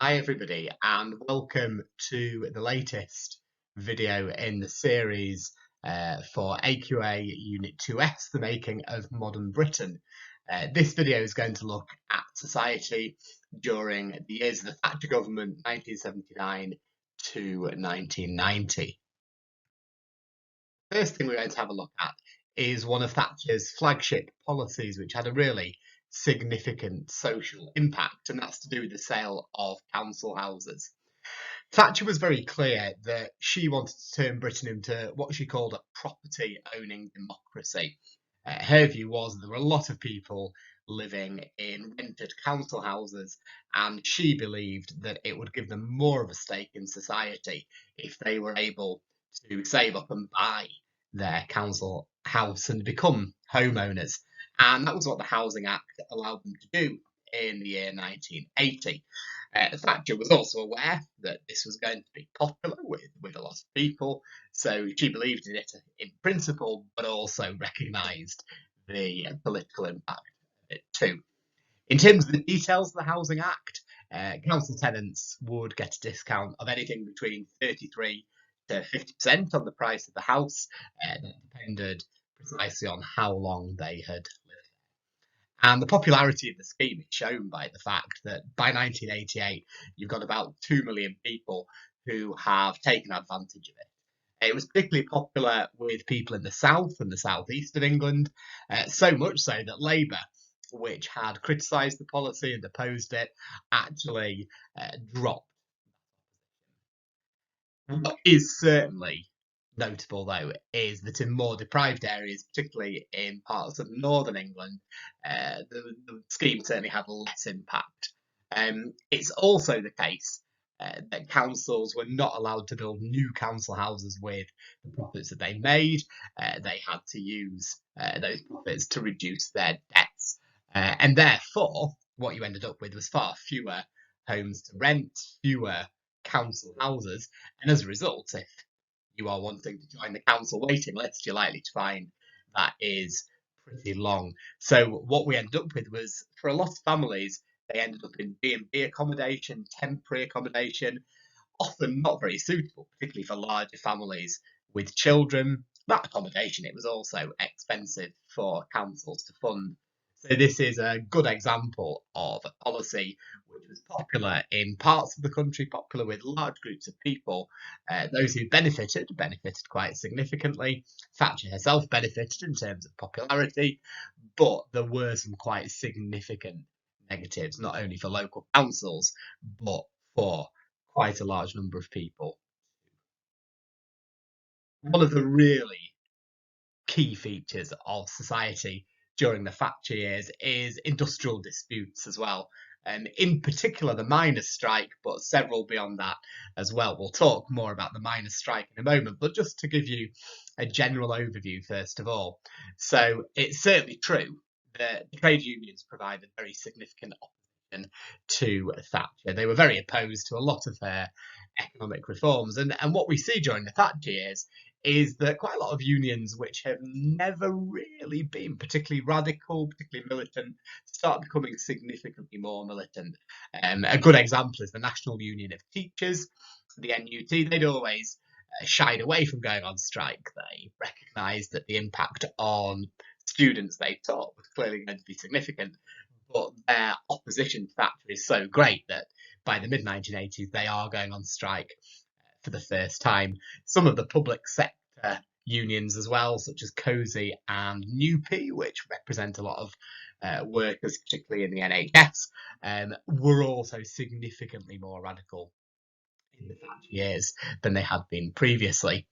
Hi everybody and welcome to the latest video in the series for AQA Unit 2S, The Making of Modern Britain. This video is going to look at society during the years of the Thatcher government, 1979 to 1990. First thing we're going to have a look at is one of Thatcher's flagship policies, which had a really significant social impact, and that's to do with the sale of council houses. Thatcher was very clear that she wanted to turn Britain into what she called a property owning democracy. Her view was there were a lot of people living in rented council houses, and she believed that it would give them more of a stake in society if they were able to save up and buy their council house and become homeowners. And that was what the Housing Act allowed them to do in the year 1980. Thatcher was also aware that this was going to be popular with a lot of people, so she believed in it in principle, but also recognised the political impact of it too. In terms of the details of the Housing Act, council tenants would get a discount of anything between 33 to 50% on the price of the house. That depended precisely on how long they had lived. And the popularity of the scheme is shown by the fact that by 1988, you've got about 2 million people who have taken advantage of it. It was particularly popular with people in the south and the southeast of England, so much so that Labour, which had criticised the policy and opposed it, actually dropped. What is certainly notable, though, is that in more deprived areas, particularly in parts of northern England, the scheme certainly had less impact. It's also the case that councils were not allowed to build new council houses with the profits that they made. They had to use those profits to reduce their debts. And therefore, what you ended up with was far fewer homes to rent, fewer council houses. And as a result, if you are wanting to join the council waiting list, you're likely to find that is pretty long. So what we ended up with was, for a lot of families, they ended up in B&B accommodation, temporary accommodation, often not very suitable, particularly for larger families with children. That accommodation, it was also expensive for councils to fund. So this is a good example of a policy which was popular in parts of the country, popular with large groups of people. Those who benefited quite significantly. Thatcher herself benefited in terms of popularity, but there were some quite significant negatives, not only for local councils, but for quite a large number of people. One of the really key features of society during the Thatcher years is industrial disputes as well. In particular, the miners' strike, but several beyond that as well. We'll talk more about the miners' strike in a moment, but just to give you a general overview first of all. So it's certainly true that the trade unions provided very significant opposition to Thatcher. They were very opposed to a lot of her economic reforms. And what we see during the Thatcher years is that quite a lot of unions which have never really been particularly radical, particularly militant, start becoming significantly more militant. A good example is the National Union of Teachers, the NUT. They'd always shied away from going on strike. They recognised that the impact on students they taught was clearly going to be significant, but their opposition to Thatcher is so great that by the mid-1980s they are going on strike for the first time. Some of the public sector unions as well, such as COSI and NUPE, which represent a lot of workers, particularly in the NHS, were also significantly more radical in the Thatcher years than they had been previously.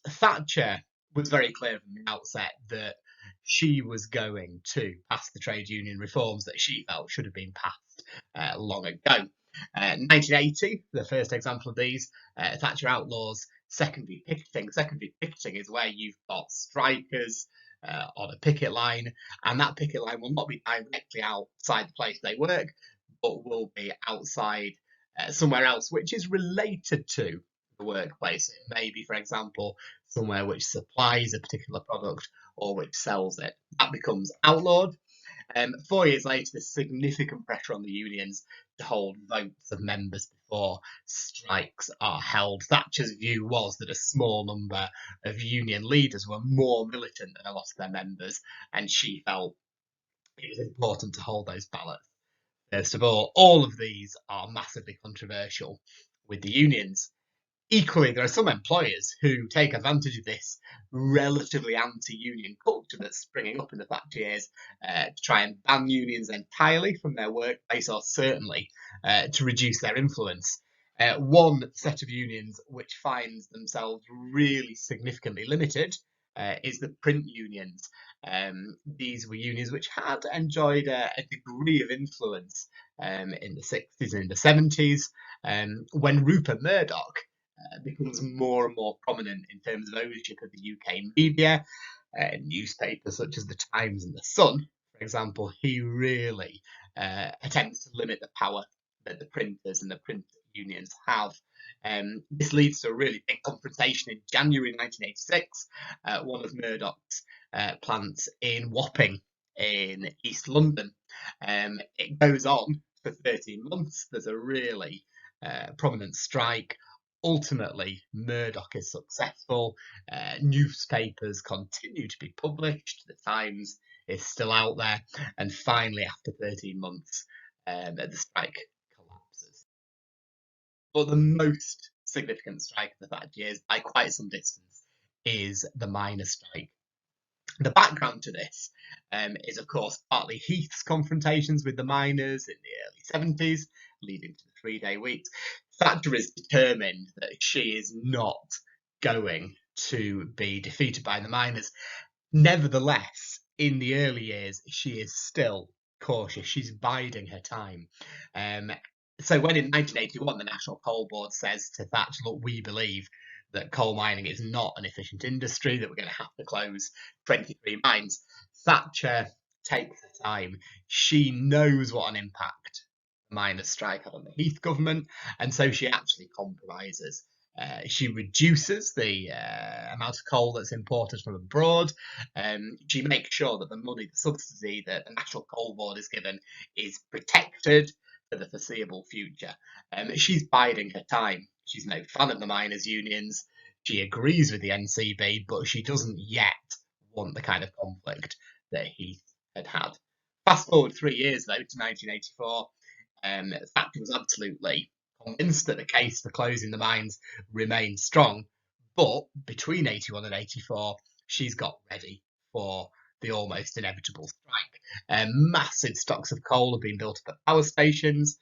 Thatcher was very clear from the outset that she was going to pass the trade union reforms that she felt should have been passed long ago. 1980, the first example of these, Thatcher outlaws secondary picketing. Secondary picketing is where you've got strikers on a picket line, and that picket line will not be directly outside the place they work, but will be outside somewhere else which is related to the workplace. It may be, for example, somewhere which supplies a particular product or which sells it. That becomes outlawed. 4 years later, there's significant pressure on the unions to hold votes of members before strikes are held. Thatcher's view was that a small number of union leaders were more militant than a lot of their members, and she felt it was important to hold those ballots. First of all of these are massively controversial with the unions. Equally, there are some employers who take advantage of this relatively anti-union culture that's springing up in the Thatcher years to try and ban unions entirely from their workplace, or certainly to reduce their influence. One set of unions which finds themselves really significantly limited is the print unions. These were unions which had enjoyed a degree of influence in the 60s and in the 70s. When Rupert Murdoch becomes more and more prominent in terms of ownership of the UK media, newspapers such as the Times and the Sun, for example, he really attempts to limit the power that the printers and the print unions have. This leads to a really big confrontation in January 1986 at one of Murdoch's plants in Wapping in East London. It goes on for 13 months. There's a really prominent strike. Ultimately, Murdoch is successful. Newspapers continue to be published. The Times is still out there. And finally, after 13 months, the strike collapses. But the most significant strike of the Thatcher years, by quite some distance, is the miners' strike. The background to this is, of course, partly Heath's confrontations with the miners in the early 70s, leading to the 3-day weeks. Thatcher is determined that she is not going to be defeated by the miners. Nevertheless, in the early years, she is still cautious. She's biding her time. So when in 1981 the National Coal Board says to Thatcher, look, we believe that coal mining is not an efficient industry, that we're going to have to close 23 mines, Thatcher takes her time. She knows what an impact the miners' strike had on the Heath government, and so she actually compromises. She reduces the amount of coal that's imported from abroad. She makes sure that the money, the subsidy that the National Coal Board is given is protected for the foreseeable future. She's biding her time. She's no fan of the miners' unions. She agrees with the NCB, but she doesn't yet want the kind of conflict that Heath had had. Fast forward 3 years, though, to 1984. Thatcher was absolutely convinced that the case for closing the mines remained strong, but between 81 and 84, she's got ready for the almost inevitable strike. Massive stocks of coal have been built up at power stations.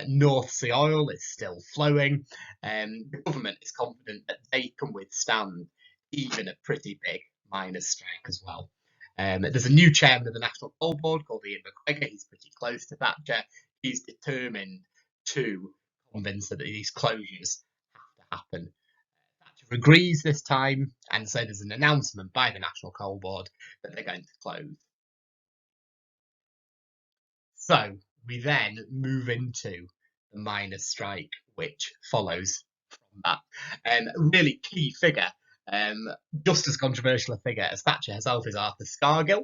North Sea oil is still flowing. The government is confident that they can withstand even a pretty big miners' strike as well. There's a new chairman of the National Coal Board called Ian McGregor. He's pretty close to Thatcher. He's determined to convince her that these closures have to happen. Thatcher agrees this time, and so there's an announcement by the National Coal Board that they're going to close. So we then move into the miners' strike, which follows from that. A really key figure, just as controversial a figure as Thatcher herself, is Arthur Scargill.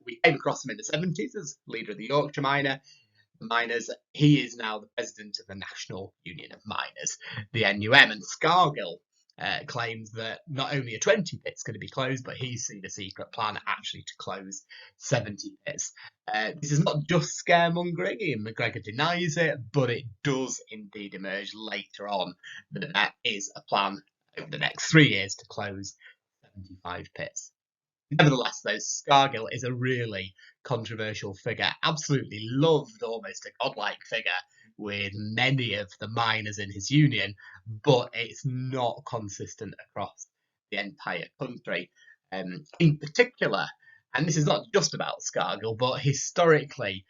We came across him in the 70s as leader of the Yorkshire miners. He is now the president of the National Union of Miners, the NUM, and Scargill claims that not only are 20 pits going to be closed, but he's seen a secret plan actually to close 70 pits. This is not just scaremongering. Ian McGregor denies it, but it does indeed emerge later on that there is a plan over the next 3 years to close 75 pits. Nevertheless, though, Scargill is a really controversial figure, absolutely loved, almost a godlike figure with many of the miners in his union, but it's not consistent across the entire country. In particular, and this is not just about Scargill, but historically,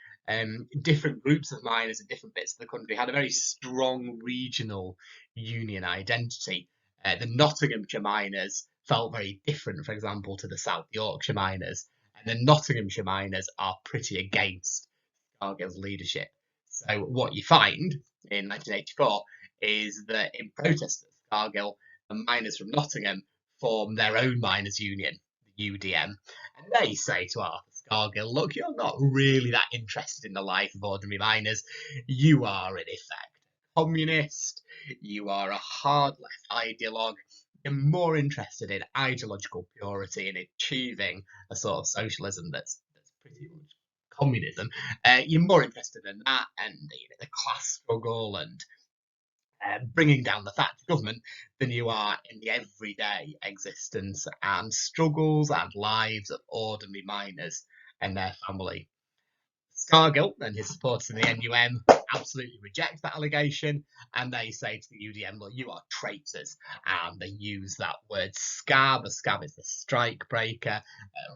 different groups of miners in different bits of the country had a very strong regional union identity. The Nottinghamshire miners felt very different, for example, to the South Yorkshire miners, and the Nottinghamshire miners are pretty against Scargill's leadership. So what you find in 1984 is that in protest at Scargill, the miners from Nottingham form their own miners' union, the UDM, and they say to Arthur Scargill, look, you're not really that interested in the life of ordinary miners. You are, in effect, a communist. You are a hard left ideologue. You're more interested in ideological purity and achieving a sort of socialism that's pretty much communism. You're more interested in that and the class struggle and bringing down the Thatcher government than you are in the everyday existence and struggles and lives of ordinary miners and their family. Scargill and his supporters in the NUM absolutely reject that allegation, and they say to the UDM, look, you are traitors. And they use that word scab. A scab is the strike breaker,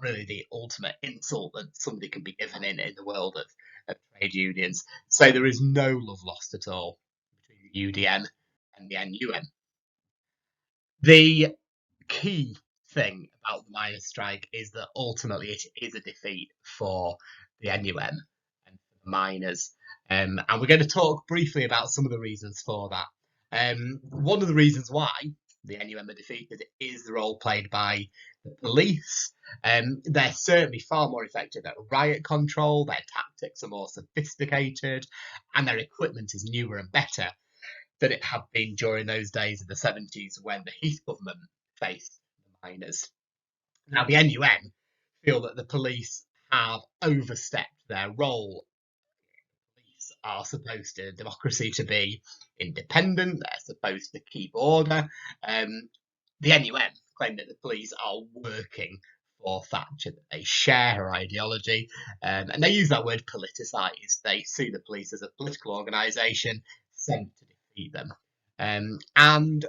really the ultimate insult that somebody can be given in the world of trade unions. So there is no love lost at all between the UDM and the NUM. The key thing about the miners' strike is that ultimately it is a defeat for the NUM and for the miners. And we're going to talk briefly about some of the reasons for that. One of the reasons why the NUM are defeated is the role played by the police. They're certainly far more effective at riot control, their tactics are more sophisticated, and their equipment is newer and better than it had been during those days of the 70s when the Heath government faced the miners. Now, the NUM feel that the police have overstepped their role. Police are supposed to, democracy to be independent, they're supposed to keep order. The NUM claim that the police are working for Thatcher, that they share her ideology, and they use that word politicised. They see the police as a political organisation sent to defeat them. And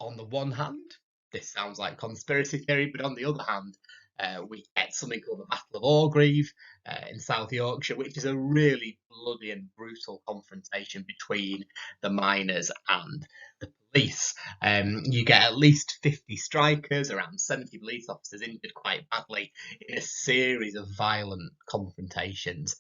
on the one hand, this sounds like conspiracy theory, but on the other hand, we get something called the Battle of Orgreave in South Yorkshire, which is a really bloody and brutal confrontation between the miners and the police. You get at least 50 strikers, around 70 police officers injured quite badly in a series of violent confrontations.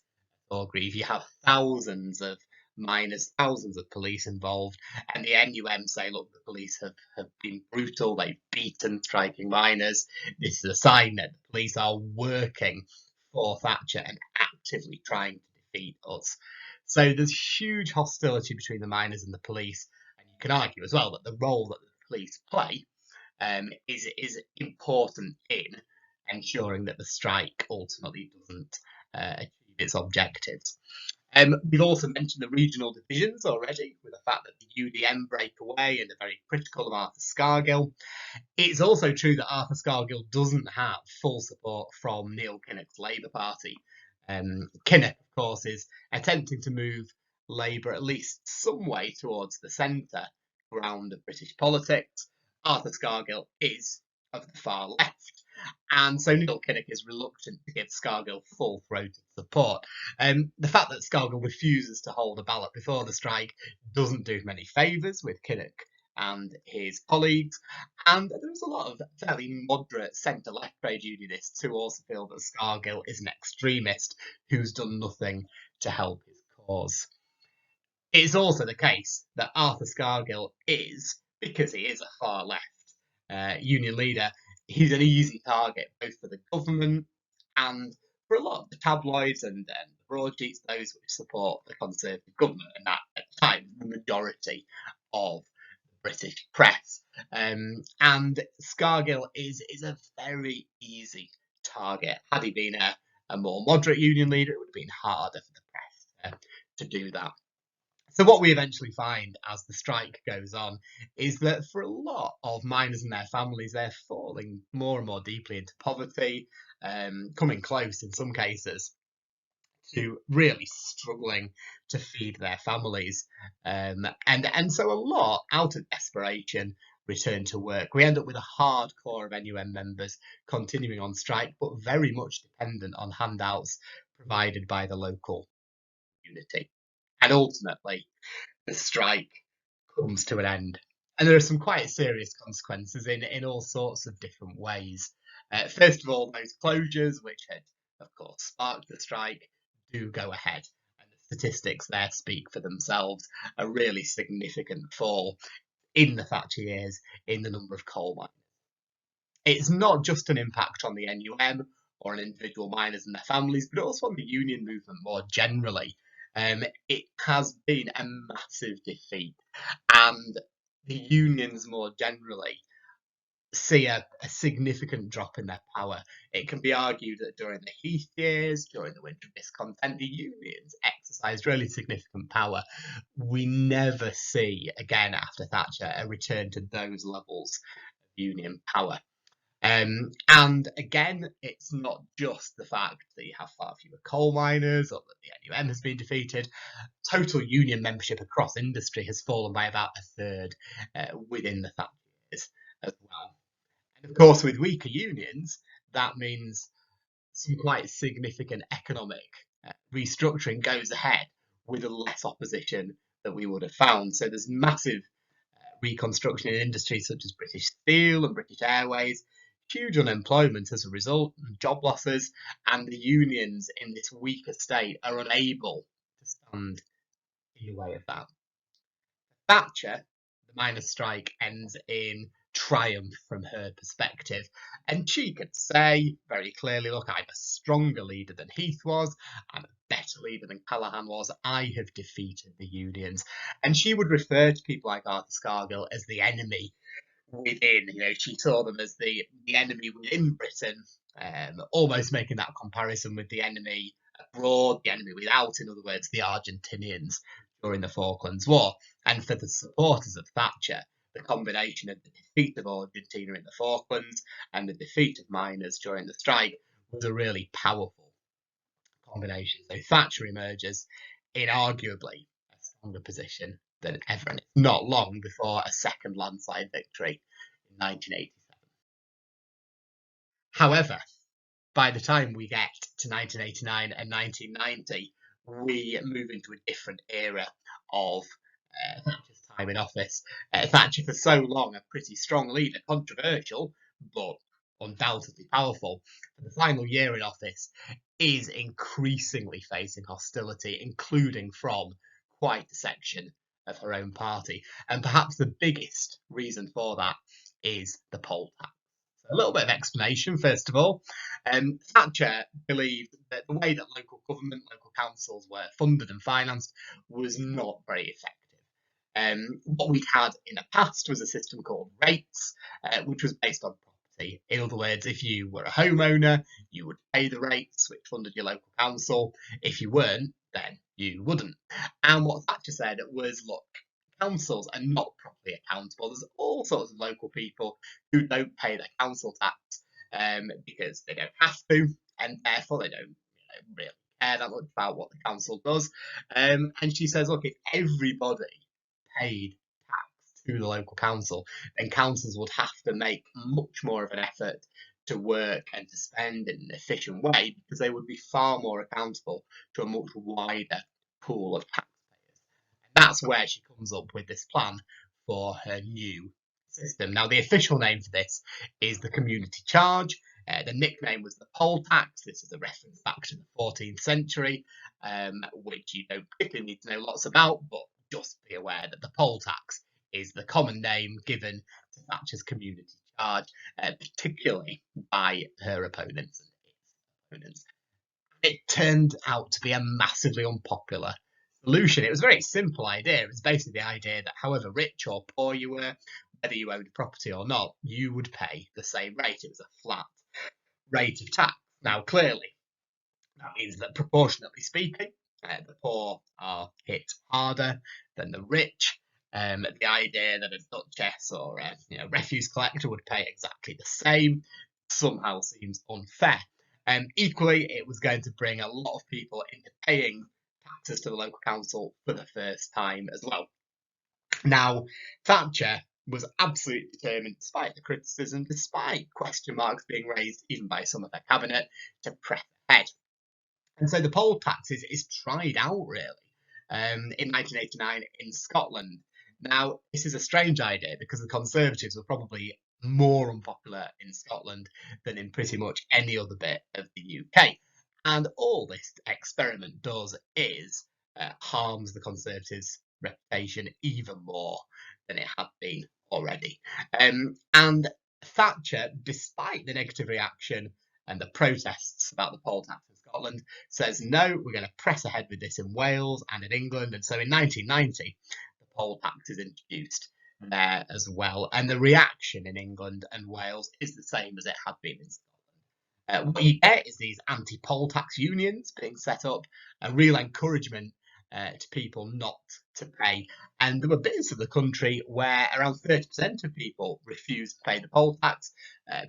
Orgreave, you have thousands of miners, thousands of police involved, and the NUM say, look, the police have been brutal, they've beaten striking miners. This is a sign that the police are working for Thatcher and actively trying to defeat us. So there's huge hostility between the miners and the police, and you can argue as well that the role that the police play is important in ensuring that the strike ultimately doesn't achieve its objectives. We've also mentioned the regional divisions already, with the fact that the UDM break away and are very critical of Arthur Scargill. It's also true that Arthur Scargill doesn't have full support from Neil Kinnock's Labour Party. Kinnock, of course, is attempting to move Labour at least some way towards the centre ground of British politics. Arthur Scargill is of the far left. And so Neil Kinnock is reluctant to give Scargill full-throated support. The fact that Scargill refuses to hold a ballot before the strike doesn't do him any favours with Kinnock and his colleagues. And there's a lot of fairly moderate centre-left trade unionists who also feel that Scargill is an extremist who's done nothing to help his cause. It is also the case that Arthur Scargill is, because he is a far-left union leader, he's an easy target both for the government and for a lot of the tabloids and the broadsheets, those which support the Conservative government, and that at the time the majority of the British press. And Scargill is a very easy target. Had he been a more moderate union leader, it would have been harder for the press to do that. So what we eventually find as the strike goes on is that for a lot of miners and their families, they're falling more and more deeply into poverty, coming close in some cases to really struggling to feed their families. And so a lot, out of desperation, return to work. We end up with a hard core of NUM members continuing on strike, but very much dependent on handouts provided by the local community. And ultimately, the strike comes to an end. And there are some quite serious consequences in all sorts of different ways. First of all, those closures, which had, of course, sparked the strike, do go ahead. And the statistics there speak for themselves. A really significant fall in the Thatcher years in the number of coal miners. It's not just an impact on the NUM or on individual miners and their families, but also on the union movement more generally. It has been a massive defeat, and the unions more generally see a significant drop in their power. It can be argued that during the Heath years, during the winter of discontent, the unions exercised really significant power. We never see, again after Thatcher, a return to those levels of union power. And again, it's not just the fact that you have far fewer coal miners or that the NUM has been defeated. Total union membership across industry has fallen by about a third within the Thatcher years as well. And of course, with weaker unions, that means some quite significant economic restructuring goes ahead with less opposition that we would have found. So there's massive reconstruction in industries such as British Steel and British Airways, huge unemployment as a result, job losses, and the unions in this weaker state are unable to stand in the way of that. Thatcher, the miners' strike ends in triumph from her perspective, and she could say very clearly, look, I'm a stronger leader than Heath was, I'm a better leader than Callaghan was, I have defeated the unions. And she would refer to people like Arthur Scargill as the enemy within. She saw them as the enemy within Britain, almost making that comparison with the enemy abroad, the enemy without, in other words, the Argentinians during the Falklands War. And for the supporters of Thatcher, the combination of the defeat of Argentina in the Falklands and the defeat of miners during the strike was a really powerful combination. So Thatcher emerges in arguably a stronger position than ever, and it's not long before a second landslide victory in 1987. However, by the time we get to 1989 and 1990, we move into a different era of Thatcher's time in office. Thatcher, for so long, a pretty strong leader, controversial, but undoubtedly powerful. For the final year in office, is increasingly facing hostility, including from quite a section of her own party. And perhaps the biggest reason for that is the poll tax. A little bit of explanation, first of all. Thatcher believed that the way that local government, local councils were funded and financed was not very effective. What we'd had in the past was a system called rates, which was based on property. In other words, if you were a homeowner, you would pay the rates, which funded your local council. If you weren't, then you wouldn't. And what Thatcher said was, look, councils are not properly accountable. There's all sorts of local people who don't pay their council tax because they don't have to, and therefore they don't really care that much about what the council does. And she says, look, if everybody paid tax to the local council, then councils would have to make much more of an effort to work and to spend in an efficient way because they would be far more accountable to a much wider pool of taxpayers. That's where she comes up with this plan for her new system. Now, the official name for this is the community charge. The nickname was the poll tax. This is a reference back to the 14th century, which you don't particularly need to know lots about, but just be aware that the poll tax is the common name given to Thatcher's community charge, particularly by her opponents and its opponents. It turned out to be a massively unpopular solution. It was a very simple idea. It was basically the idea that however rich or poor you were, whether you owned property or not, you would pay the same rate. It was a flat rate of tax. Now, clearly, that means that proportionately speaking, the poor are hit harder than the rich. The idea that a duchess or a refuse collector would pay exactly the same somehow seems unfair. Equally, it was going to bring a lot of people into paying taxes to the local council for the first time as well. Now, Thatcher was absolutely determined, despite the criticism, despite question marks being raised even by some of her cabinet, to press ahead. And so the poll tax is tried out, really, in 1989 in Scotland. Now, this is a strange idea because the Conservatives were probably more unpopular in Scotland than in pretty much any other bit of the UK. And all this experiment does is harms the Conservatives' reputation even more than it had been already. And Thatcher, despite the negative reaction and the protests about the poll tax in Scotland, says no, we're going to press ahead with this in Wales and in England. And so in 1990, the poll tax is introduced there as well. And the reaction in England and Wales is the same as it had been in Scotland. What you get is these anti-poll tax unions being set up, a real encouragement to people not to pay. And there were bits of the country where around 30% of people refused to pay the poll tax.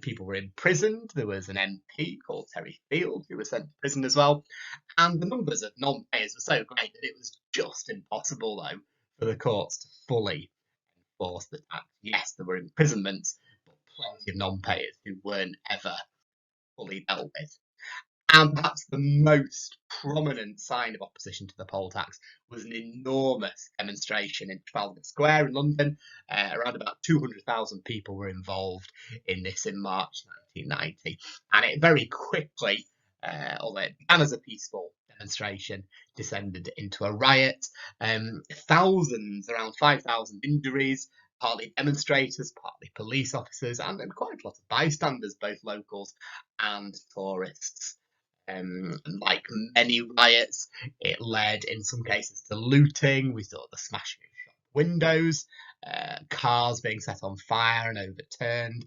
People were imprisoned. There was an MP called Terry Field who was sent to prison as well. And the numbers of non-payers were so great that it was just impossible, though, for the courts to fully enforce the tax. Yes, there were imprisonments, but plenty of non-payers who weren't ever fully dealt with. And perhaps the most prominent sign of opposition to the poll tax was an enormous demonstration in Trafalgar Square in London. Around about 200,000 people were involved in this in March 1990. And it very quickly, although it began as a peaceful demonstration, descended into a riot. Thousands, around 5,000 injuries, partly demonstrators, partly police officers, and quite a lot of bystanders, both locals and tourists. Like many riots, it led in some cases to looting. We saw the smashing of shop windows, cars being set on fire and overturned,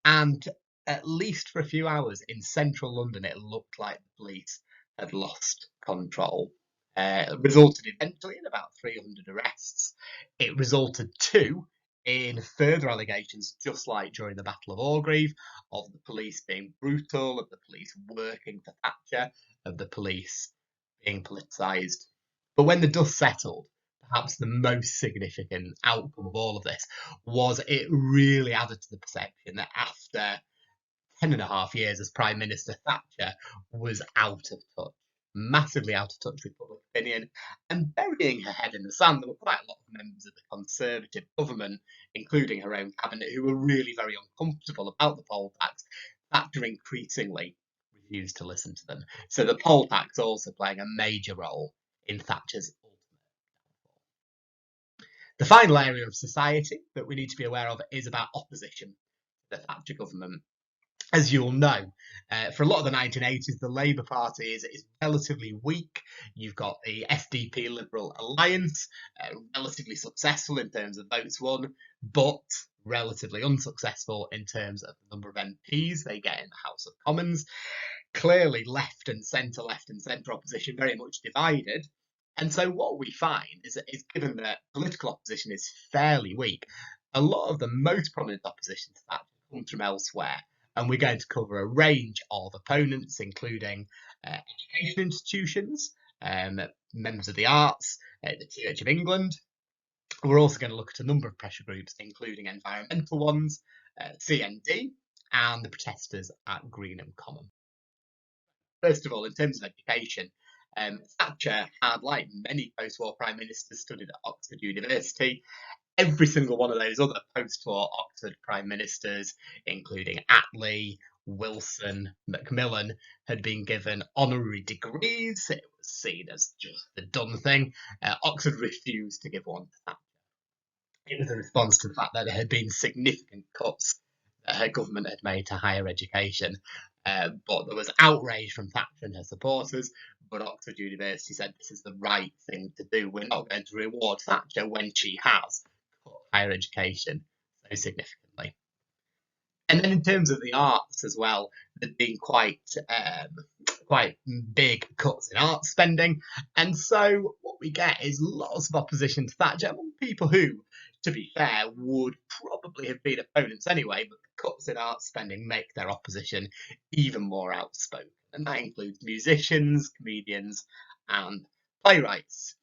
and at least for a few hours in central London, it looked like the police had lost control. It resulted eventually in about 300 arrests. It resulted too in further allegations, just like during the Battle of Orgreave, of the police being brutal, of the police working for Thatcher, of the police being politicised. But when the dust settled, perhaps the most significant outcome of all of this was it really added to the perception that after 10.5 years as Prime Minister, Thatcher was out of touch, massively out of touch with public opinion, and burying her head in the sand. There were quite a lot of members of the Conservative government, including her own cabinet, who were really very uncomfortable about the poll tax. Thatcher increasingly refused to listen to them. So the poll tax also playing a major role in Thatcher's ultimate downfall. The final area of society that we need to be aware of is about opposition to the Thatcher government. As you'll know, for a lot of the 1980s, the Labour Party is relatively weak. You've got the SDP Liberal Alliance, relatively successful in terms of votes won, but relatively unsuccessful in terms of the number of MPs they get in the House of Commons. Clearly left and centre opposition very much divided. And so what we find is given that political opposition is fairly weak, a lot of the most prominent opposition to that comes from elsewhere. And we're going to cover a range of opponents, including education institutions, members of the arts, the Church of England. We're also going to look at a number of pressure groups, including environmental ones, CND, and the protesters at Greenham Common. First of all, in terms of education, Thatcher had, like many post-war prime ministers, studied at Oxford University. Every single one of those other post-war Oxford prime ministers, including Attlee, Wilson, Macmillan, had been given honorary degrees. It was seen as just the done thing. Oxford refused to give one to Thatcher. It was a response to the fact that there had been significant cuts that her government had made to higher education. But there was outrage from Thatcher and her supporters, but Oxford University said this is the right thing to do. We're not going to reward Thatcher when she has cut higher education so significantly. And then in terms of the arts as well, there'd been quite big cuts in arts spending. And so what we get is lots of opposition to Thatcher among people who, to be fair, would probably have been opponents anyway, but the cuts in arts spending make their opposition even more outspoken. And that includes musicians, comedians, and playwrights.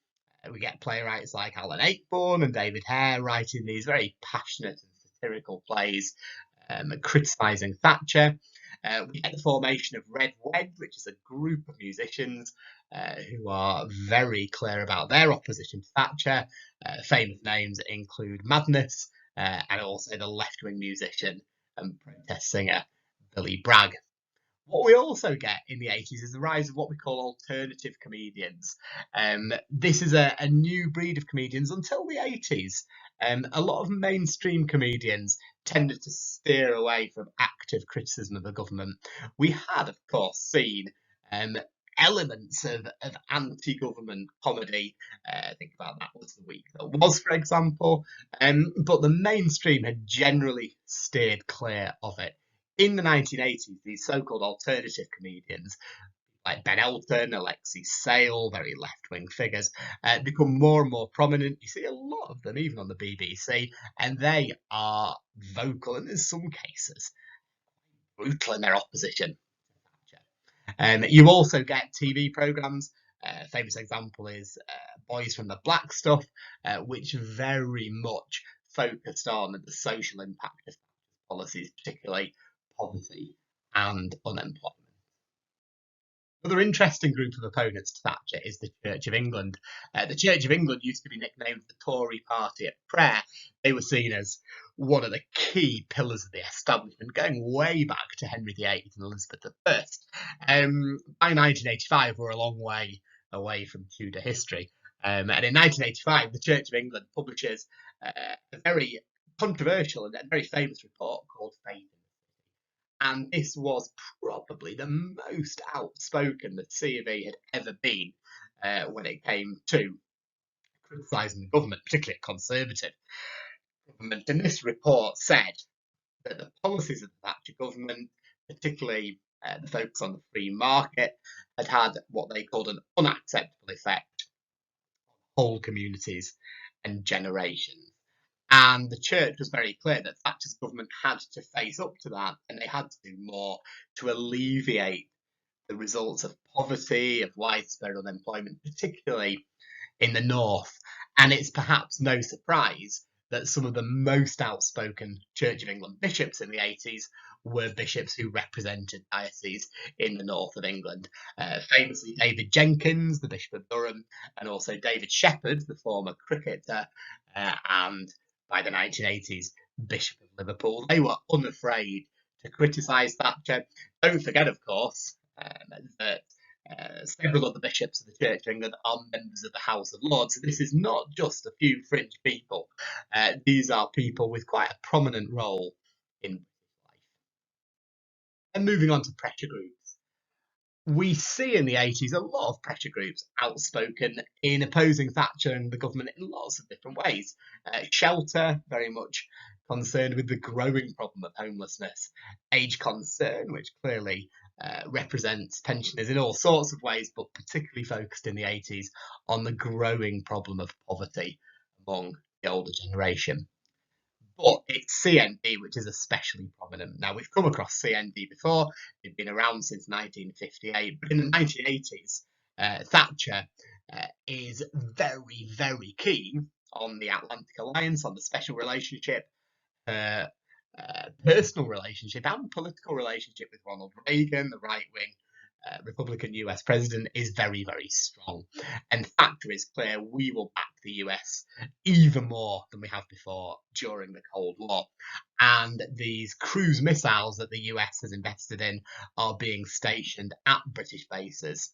We get playwrights like Alan Ayckbourn and David Hare writing these very passionate and satirical plays, criticising Thatcher. We get the formation of Red Wedge, which is a group of musicians who are very clear about their opposition to Thatcher. Famous names include Madness and also the left-wing musician and protest singer Billy Bragg. What we also get in the 80s is the rise of what we call alternative comedians. This is a new breed of comedians until the 80s. A lot of mainstream comedians tended to steer away from active criticism of the government, we had, of course, seen elements of anti-government comedy. Think about That Was the Week That Was, for example. But the mainstream had generally steered clear of it. In the 1980s, these so-called alternative comedians, like Ben Elton, Alexei Sale, very left-wing figures, become more and more prominent. You see a lot of them, even on the BBC, and they are vocal, and in some cases, brutal in their opposition. You also get TV programmes. A famous example is Boys from the Black Stuff, which very much focused on the social impact of policies, particularly poverty and unemployment. Another interesting group of opponents to Thatcher is the Church of England. The Church of England used to be nicknamed the Tory Party at Prayer. They were seen as one of the key pillars of the establishment, going way back to Henry VIII and Elizabeth I. By 1985, we're a long way away from Tudor history. And in 1985, the Church of England publishes a very controversial and very famous report called Faith. And this was probably the most outspoken that C of E had ever been when it came to criticising the government, particularly a Conservative government. And this report said that the policies of the Thatcher government, particularly the focus on the free market, had what they called an unacceptable effect on whole communities and generations. And the church was very clear that Thatcher's government had to face up to that, and they had to do more to alleviate the results of poverty, of widespread unemployment, particularly in the north. And it's perhaps no surprise that some of the most outspoken Church of England bishops in the 80s were bishops who represented dioceses in the north of England. Famously, David Jenkins, the Bishop of Durham, and also David Shepherd, the former cricketer, and by the 1980s, Bishop of Liverpool. They were unafraid to criticise Thatcher. Don't forget, of course, that several of the bishops of the Church of England are members of the House of Lords. So this is not just a few fringe people. These are people with quite a prominent role in life. And moving on to pressure groups. We see in the 80s a lot of pressure groups outspoken in opposing Thatcher and the government in lots of different ways. Shelter, very much concerned with the growing problem of homelessness. Age Concern, which clearly represents pensioners in all sorts of ways, but particularly focused in the 80s on the growing problem of poverty among the older generation. But it's CND which is especially prominent. Now, we've come across CND before. They've been around since 1958. But in the 1980s, Thatcher is very, very keen on the Atlantic Alliance, on the special relationship, personal relationship and political relationship with Ronald Reagan, the right-wing Republican US president, is very, very strong. And Thatcher is clear, we will back the US even more than we have before during the Cold War. And these cruise missiles that the US has invested in are being stationed at British bases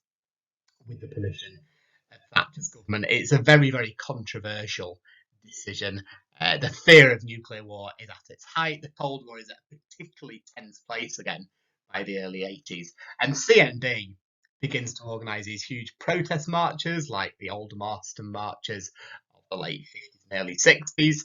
with the permission of Thatcher's government. It's a very, very controversial decision. The fear of nuclear war is at its height. The Cold War is at a particularly tense place again by the early 80s. And CND begins to organise these huge protest marches, like the Old Marston marches of the late 50s and early 60s.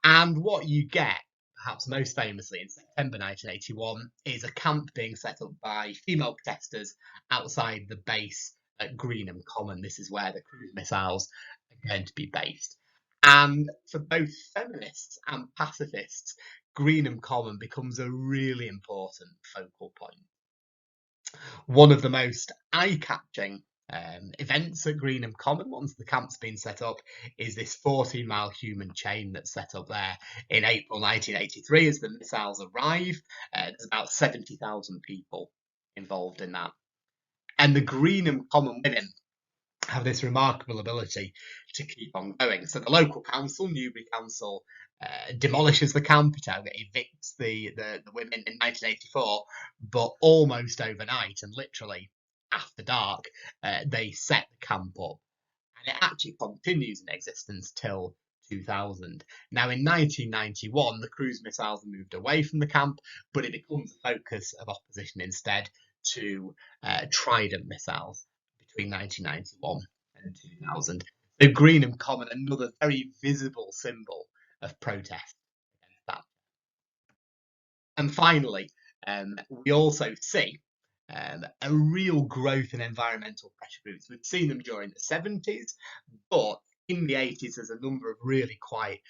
And what you get, perhaps most famously in September 1981, is a camp being set up by female protesters outside the base at Greenham Common. This is where the cruise missiles are going to be based. And for both feminists and pacifists, Greenham Common becomes a really important focal point. One of the most eye-catching events at Greenham Common, once the camp's been set up, is this 14-mile human chain that's set up there in April 1983 as the missiles arrive. There's about 70,000 people involved in that. And the Greenham Common women have this remarkable ability to keep on going. So the local council, Newbury Council, demolishes the camp. It evicts the women in 1984, but almost overnight and literally after dark, they set the camp up. And it actually continues in existence till 2000. Now, in 1991, the cruise missiles moved away from the camp, but it becomes a focus of opposition instead to Trident missiles between 1991 and 2000. So Greenham Common, another very visible symbol of protest against that. And finally, we also see a real growth in environmental pressure groups. We've seen them during the 70s, but in the 80s, there's a number of really quite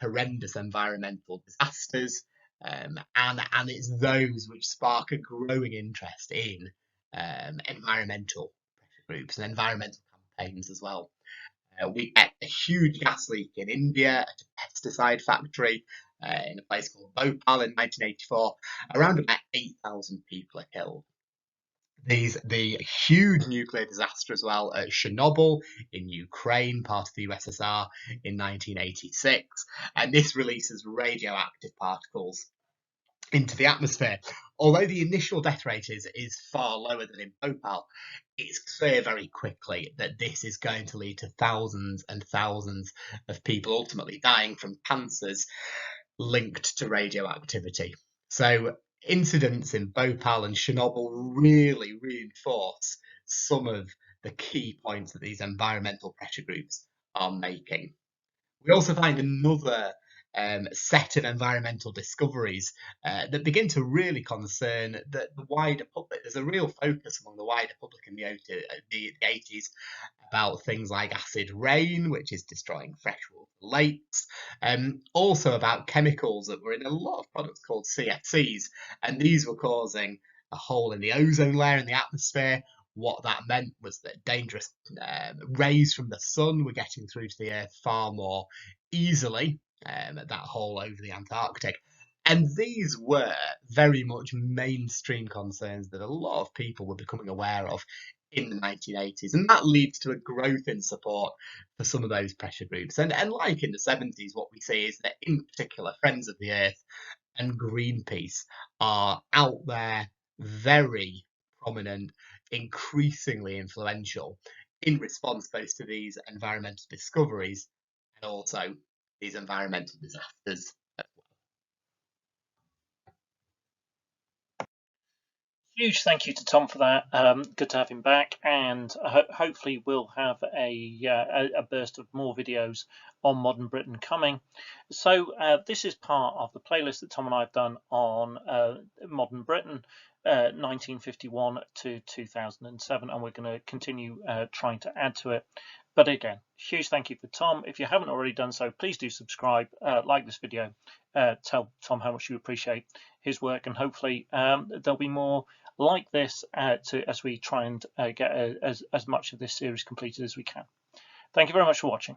horrendous environmental disasters, and it's those which spark a growing interest in environmental pressure groups and environmental campaigns as well. We get a huge gas leak in India at a pesticide factory in a place called Bhopal in 1984. Around about 8,000 people are killed. The huge nuclear disaster as well at Chernobyl in Ukraine, part of the USSR, in 1986. And this releases radioactive particles into the atmosphere. Although the initial death rate is far lower than in Bhopal, it's clear very quickly that this is going to lead to thousands and thousands of people ultimately dying from cancers linked to radioactivity. So incidents in Bhopal and Chernobyl really reinforce some of the key points that these environmental pressure groups are making. We also find another set of environmental discoveries that begin to really concern the wider public. There's a real focus among the wider public in the 80s about things like acid rain, which is destroying freshwater lakes, also about chemicals that were in a lot of products called CFCs, and these were causing a hole in the ozone layer in the atmosphere. What that meant was that dangerous rays from the sun were getting through to the Earth far more easily, that hole over the Antarctic. And these were very much mainstream concerns that a lot of people were becoming aware of in the 1980s. And that leads to a growth in support for some of those pressure groups. And like in the 70s, what we see is that, in particular, Friends of the Earth and Greenpeace are out there, very prominent, increasingly influential in response both to these environmental discoveries and also these environmental disasters. Huge thank you to Tom for that. Good to have him back, and hopefully we'll have a burst of more videos on modern Britain coming. So this is part of the playlist that Tom and I have done on modern Britain, 1951 to 2007, and we're going to continue trying to add to it. But again, huge thank you for Tom. If you haven't already done so, please do subscribe, like this video, tell Tom how much you appreciate his work, and hopefully there'll be more like this as we try and get as much of this series completed as we can. Thank you very much for watching.